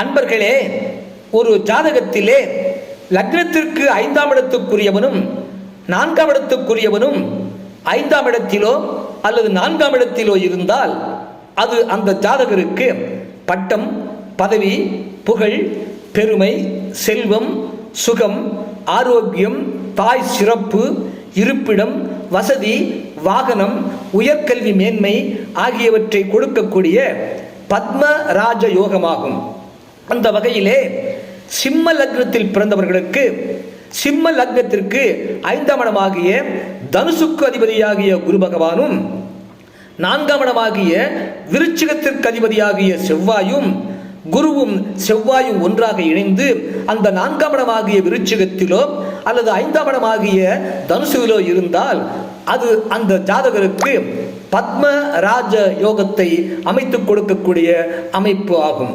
அன்பர்களே, ஒரு ஜாதகத்திலே லக்னத்திற்கு 5ஆம் இடத்துக்குரியவனும் 4ஆம் இடத்துக்குரியவனும் 5ஆம் இடத்திலோ அல்லது 4ஆம் இடத்திலோ இருந்தால் அது அந்த ஜாதகருக்கு பட்டம், பதவி, புகழ், பெருமை, செல்வம், சுகம், ஆரோக்கியம், தாய் சிறப்பு, இருப்பிடம், வசதி, வாகனம், உயர்கல்வி மேன்மை ஆகியவற்றை கொடுக்கக்கூடிய பத்ம ராஜ யோகமாகும். அந்த வகையிலே சிம்ம லக்னத்தில் பிறந்தவர்களுக்கு சிம்ம லக்னத்திற்கு 5ஆம் இடமாகிய தனுசுக்கு அதிபதியாகிய குரு பகவானும் 4ஆம் இடமாகிய விருச்சிகத்திற்கு அதிபதியாகிய செவ்வாயும் குருவும் செவ்வாயும் ஒன்றாக இணைந்து அந்த 4ஆம் இடமாகிய விருச்சிகத்திலோ அல்லது 5ஆம் இடமாகிய தனுசுவிலோ இருந்தால் அது அந்த ஜாதகருக்கு பத்ம ராஜ யோகத்தை அமைத்துக் கொடுக்கக்கூடிய அமைப்பு ஆகும்.